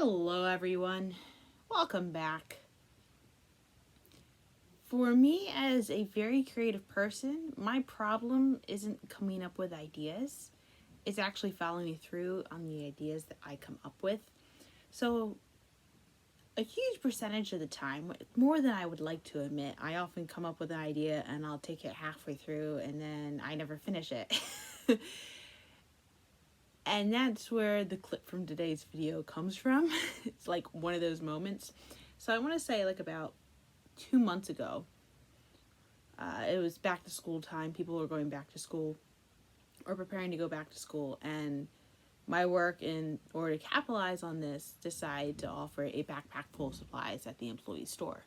Hello everyone, welcome back. For me as a very creative person, my problem isn't coming up with ideas. It's actually following through on the ideas that I come up with. So a huge percentage of the time, more than I would like to admit, I often come up with an idea and I'll take it halfway through and then I never finish it. And that's where the clip from today's video comes from. It's like one of those moments. So I want to say like about 2 months ago, it was back to school time. People were going back to school or preparing to go back to school. And my work, in order to capitalize on this, decided to offer a backpack full of supplies at the employee store.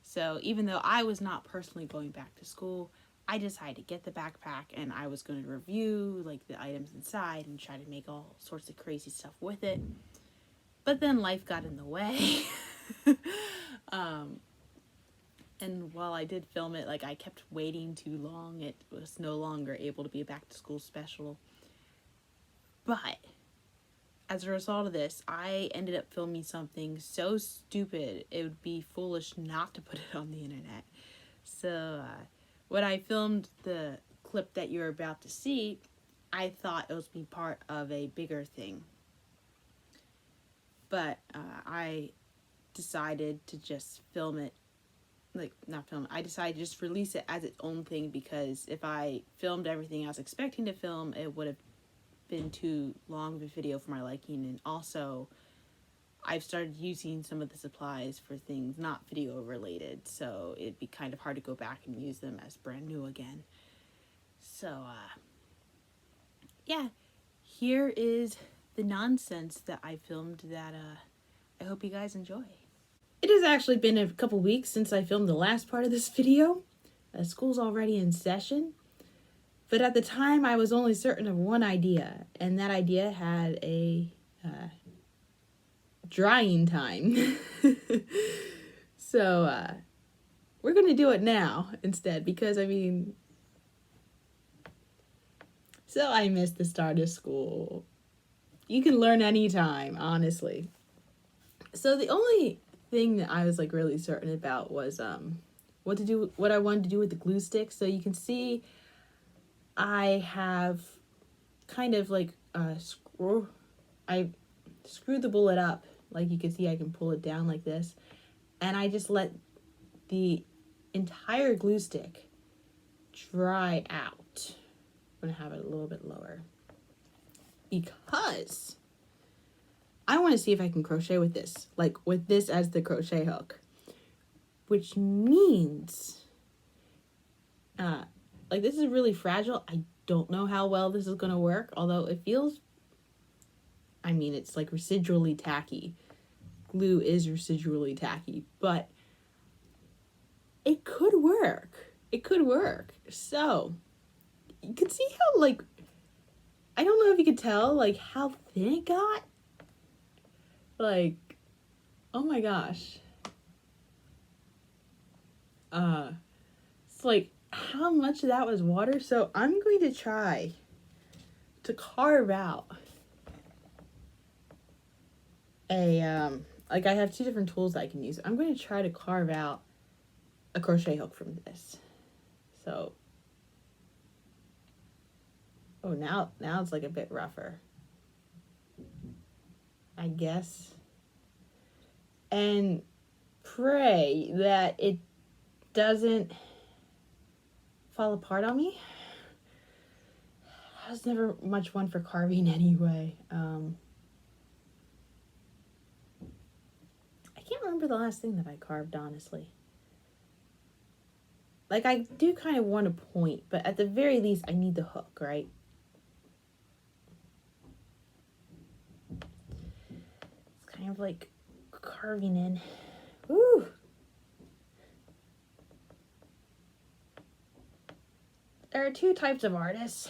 So even though I was not personally going back to school, I decided to get the backpack and I was going to review like the items inside and try to make all sorts of crazy stuff with it. But then life got in the way. And while I did film it, like I kept waiting too long. It was no longer able to be a back to school special. But as a result of this, I ended up filming something so stupid it would be foolish not to put it on the internet. So when I filmed the clip that you're about to see, I thought it was being part of a bigger thing. But I decided to just film it. I decided to just release it as its own thing, because if I filmed everything I was expecting to film, it would have been too long of a video for my liking. And also, I've started using some of the supplies for things not video related, so it'd be kind of hard to go back and use them as brand new again. So, yeah, here is the nonsense that I filmed that I hope you guys enjoy. It has actually been a couple weeks since I filmed the last part of this video. School's already in session. But at the time, I was only certain of one idea, and that idea had a drying time. So, we're going to do it now instead, because, so I missed the start of school. You can learn anytime, honestly. So the only thing that I was like really certain about was what I wanted to do with the glue stick. So you can see I have kind of like I screwed the bullet up. Like you can see, I can pull it down like this, and I just let the entire glue stick dry out. I'm gonna have it a little bit lower because I want to see if I can crochet with this, like with this as the crochet hook, which means, like this is really fragile. I don't know how well this is going to work, although it feels, it's like residually tacky. Glue is residually tacky, but it could work. It could work. So you can see how, like, I don't know if you could tell, like, how thin it got. Like, oh my gosh. It's like, how much of that was water? So I'm going to try to carve out a, like I have two different tools I can use. I'm going to try to carve out a crochet hook from this. So, oh, now it's like a bit rougher, I guess. And pray that it doesn't fall apart on me. I was never much one for carving anyway. I can't remember the last thing that I carved, honestly. Like, I do kind of want a point, but at the very least, I need the hook, right? It's kind of like carving in. Woo! There are two types of artists.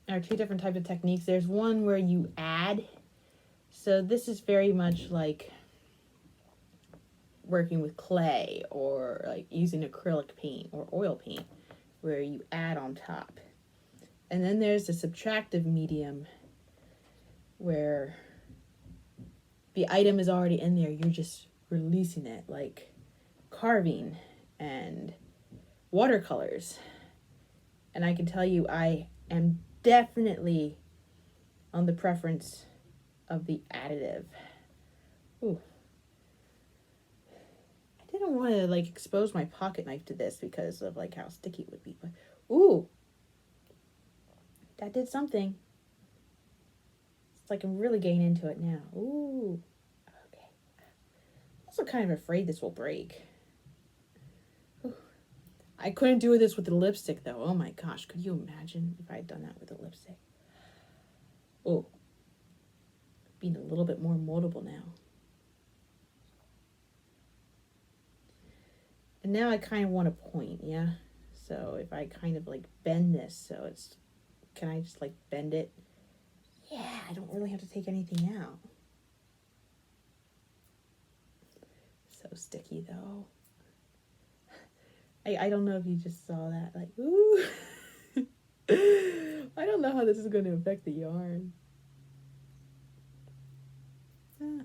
There are two different types of techniques. There's one where you add. So this is very much like working with clay, or like using acrylic paint or oil paint, where you add on top. And then there's the subtractive medium, where the item is already in there. You're just releasing it, like carving and watercolors. And I can tell you, I am definitely on the preference of the additive. Ooh. I didn't want to like expose my pocket knife to this because of like how sticky it would be, but ooh, that did something. It's like I'm really getting into it now. Ooh, okay. I'm also kind of afraid this will break. Ooh. I couldn't do this with the lipstick though. Oh my gosh, could you imagine if I had done that with the lipstick? Oh, being a little bit more moldable now. And now I kind of want a point, yeah? So if I kind of like bend this, so it's, can I just like bend it? Yeah, I don't really have to take anything out. So sticky though. I don't know if you just saw that, like, ooh. I don't know how this is going to affect the yarn. Ah.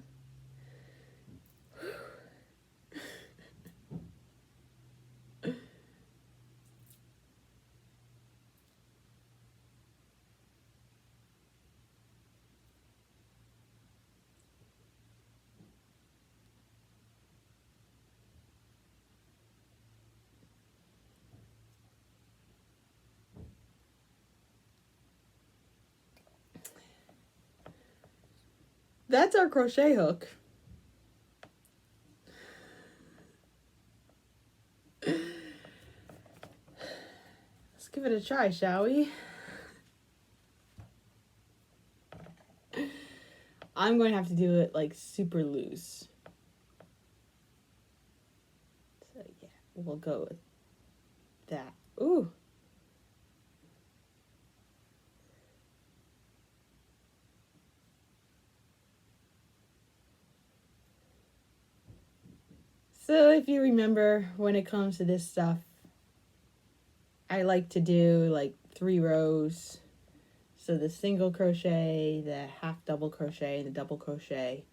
That's our crochet hook. Let's give it a try, shall we? I'm going to have to do it like super loose. So yeah, we'll go with that. Ooh. So if you remember, when it comes to this stuff, I like to do like 3 rows. So the single crochet, the half double crochet, and the double crochet.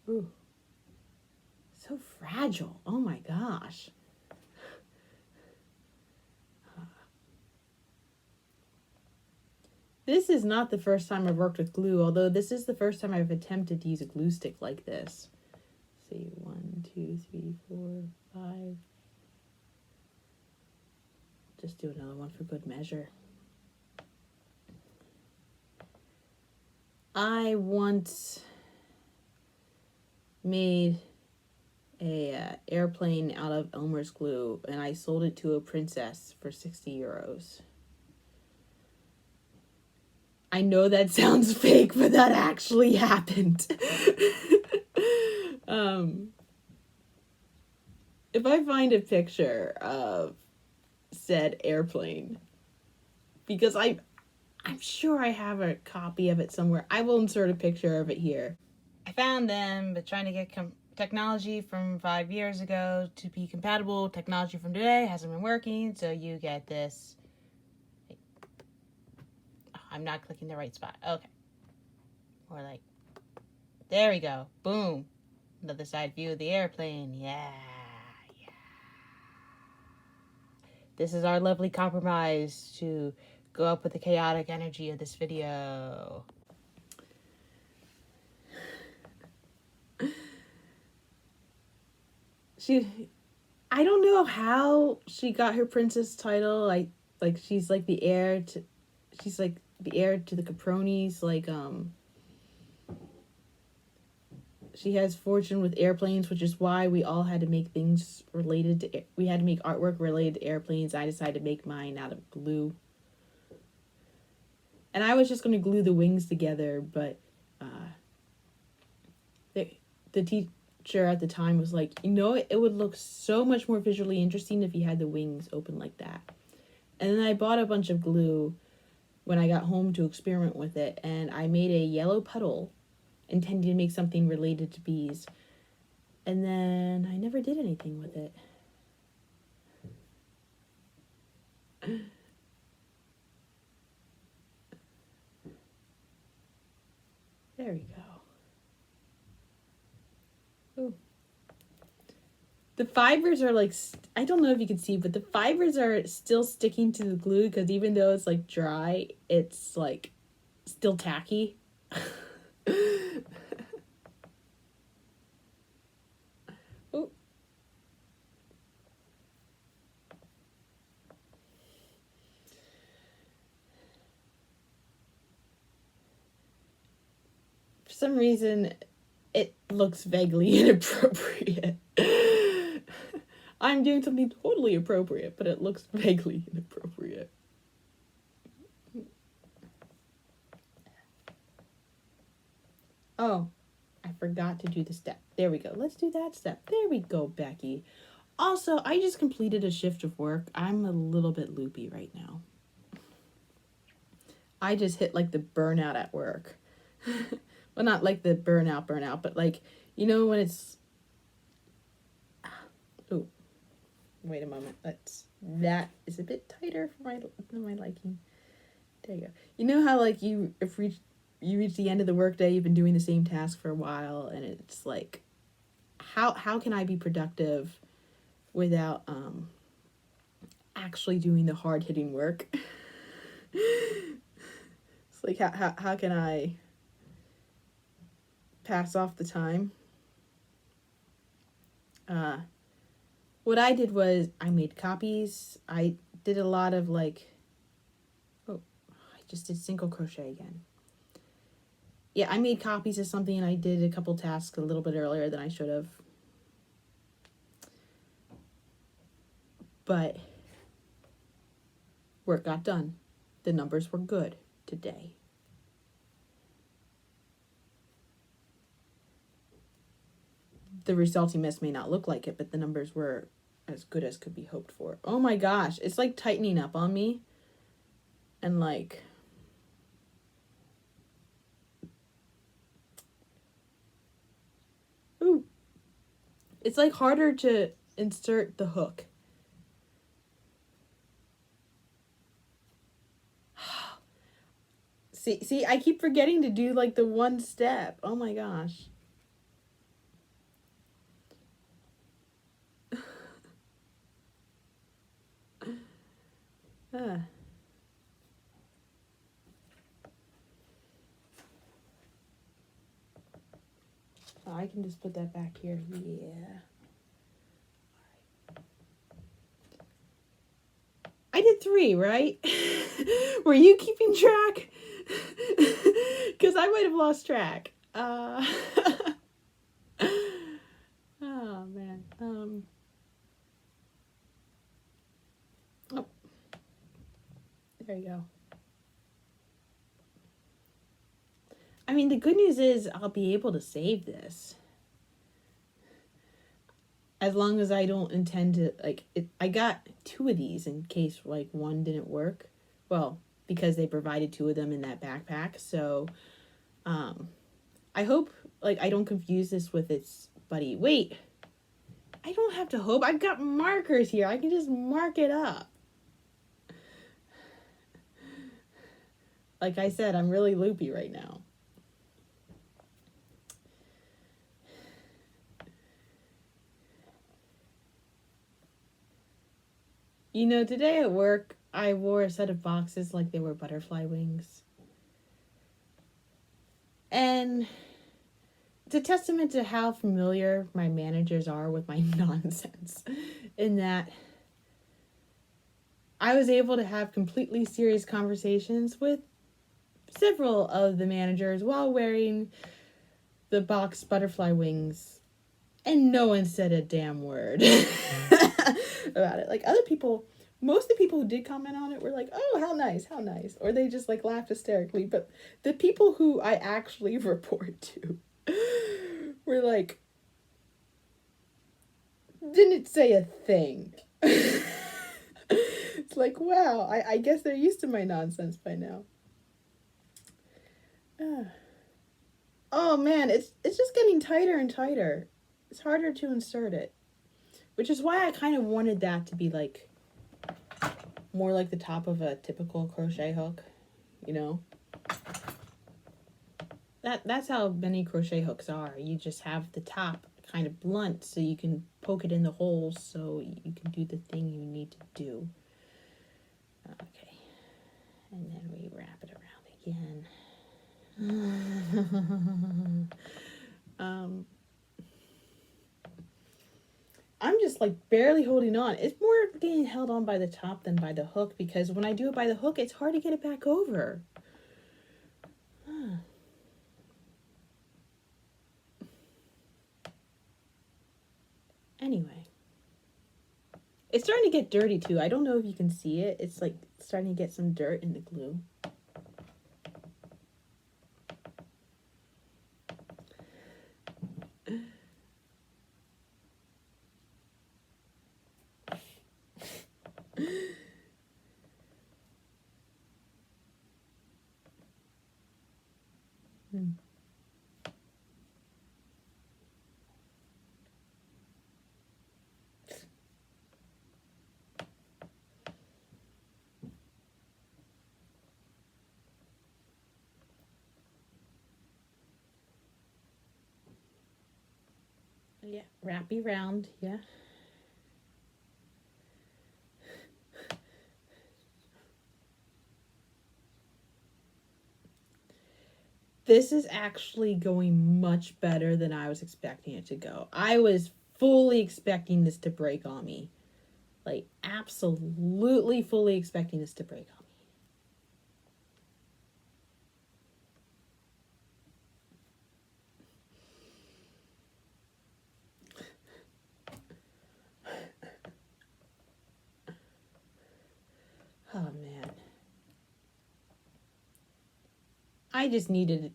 Ooh. So fragile. Oh my gosh. This is not the first time I've worked with glue, although this is the first time I've attempted to use a glue stick like this. Let's see, 1, 2, 3, 4, 5. Just do another one for good measure. I once made a airplane out of Elmer's glue, and I sold it to a princess for 60 euros. I know that sounds fake, but that actually happened. If I find a picture of said airplane, because I'm sure I have a copy of it somewhere. I will insert a picture of it here. I found them, but trying to get technology from 5 years ago to be compatible. Technology from today hasn't been working, so you get this. Oh, I'm not clicking the right spot. Okay. Or like, there we go. Boom. Another side view of the airplane. Yeah. This is our lovely compromise to go up with the chaotic energy of this video. I don't know how she got her princess title. Like she's like the heir to the Capronis. Like she has fortune with airplanes, which is why we all had to make things related to. We had to make artwork related to airplanes. I decided to make mine out of glue, and I was just going to glue the wings together, but the teacher at the time was like, you know, it would look so much more visually interesting if you had the wings open like that. And then I bought a bunch of glue when I got home to experiment with it, and I made a yellow puddle intending to make something related to bees. And then I never did anything with it. There we go. Ooh. The fibers are like, I don't know if you can see, but the fibers are still sticking to the glue because even though it's like dry, it's like still tacky. Ooh. For some reason, it looks vaguely inappropriate. I'm doing something totally appropriate, but it looks vaguely inappropriate. Oh, I forgot to do the step. There we go. Let's do that step. There we go, Becky. Also, I just completed a shift of work. I'm a little bit loopy right now. I just hit like the burnout at work. Well, not like the burnout, but like, you know, when it's... Oh, wait a moment. That is a bit tighter for my liking. There you go. You know how like you reach the end of the workday, you've been doing the same task for a while, and it's like, how can I be productive without actually doing the hard hitting work? It's like how can I pass off the time? What I did was I made copies. I did a lot of like, oh, I just did single crochet again. Yeah, I made copies of something and I did a couple tasks a little bit earlier than I should have. But work got done. The numbers were good today. The resulting mess may not look like it, but the numbers were as good as could be hoped for. Oh my gosh, it's like tightening up on me. And like... Ooh. It's like harder to insert the hook. See, I keep forgetting to do like the one step. Oh my gosh. Oh, I can just put that back here. Yeah. I did 3, right? Were you keeping track? Because I might have lost track. Oh, man. Oh. There you go. I mean, the good news is I'll be able to save this. As long as I don't intend to, like, I got 2 of these in case, like, one didn't work. Well, because they provided 2 of them in that backpack. So, I hope, like, I don't confuse this with its buddy. Wait, I don't have to hope. I've got markers here. I can just mark it up. Like I said, I'm really loopy right now. You know, today at work, I wore a set of boxes like they were butterfly wings. And it's a testament to how familiar my managers are with my nonsense, in that I was able to have completely serious conversations with several of the managers while wearing the box butterfly wings, and no one said a damn word about it. Like, other people, most of the people who did comment on it were like, oh, how nice, or they just like laughed hysterically. But the people who I actually report to were like, didn't say a thing. It's like, wow, I guess they're used to my nonsense by now. Oh man, it's just getting tighter and tighter. It's harder to insert it, which is why I kind of wanted that to be like more like the top of a typical crochet hook, you know? That's how many crochet hooks are. You just have the top kind of blunt so you can poke it in the holes so you can do the thing you need to do. Okay. And then we wrap it around again. I'm just like barely holding on. It's more being held on by the top than by the hook, because when I do it by the hook, it's hard to get it back over. Anyway, it's starting to get dirty too. I don't know if you can see it. It's like starting to get some dirt in the glue. Yeah, wrappy round, yeah. This is actually going much better than I was expecting it to go. I was fully expecting this to break on me. Like, absolutely fully expecting this to break on me. Oh, man. I just needed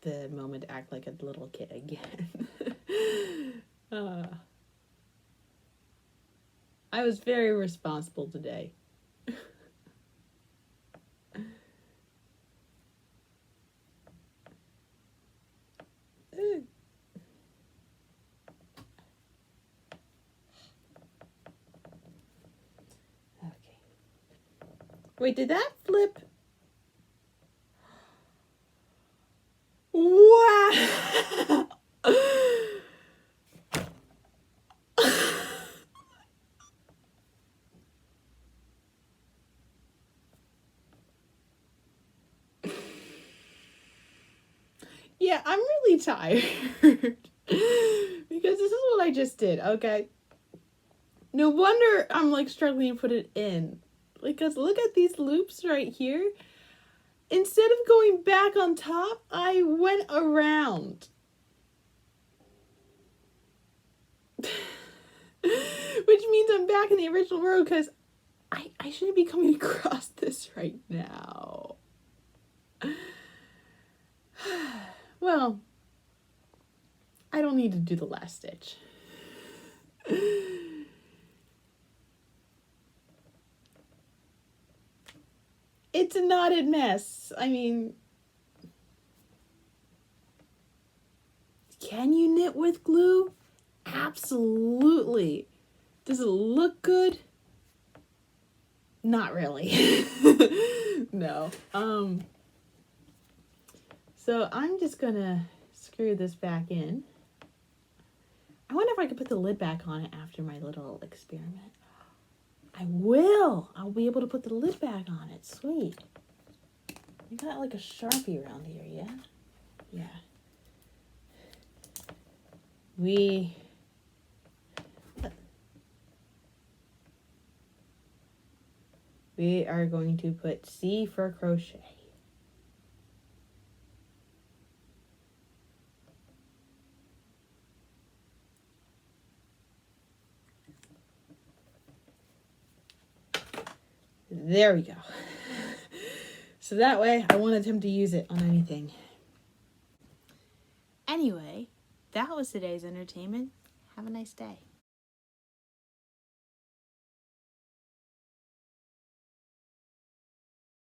the moment to act like a little kid again. I was very responsible today. Okay. Wait, did that flip? Wow! Yeah, I'm really tired. Because this is what I just did, okay? No wonder I'm like struggling to put it in. Because look at these loops right here. Instead of going back on top, I went around. Which means I'm back in the original row, because I shouldn't be coming across this right now. Well, I don't need to do the last stitch. It's a knotted mess. I mean, can you knit with glue? Absolutely. Does it look good? Not really. No. So I'm just gonna screw this back in. I wonder if I could put the lid back on it after my little experiment. I will. I'll be able to put the lid back on it. Sweet. You got like a Sharpie around here, yeah? Yeah. We are going to put C for crochet. There we go. So that way, I wanted him to use it on anything. Anyway, that was today's entertainment. Have a nice day.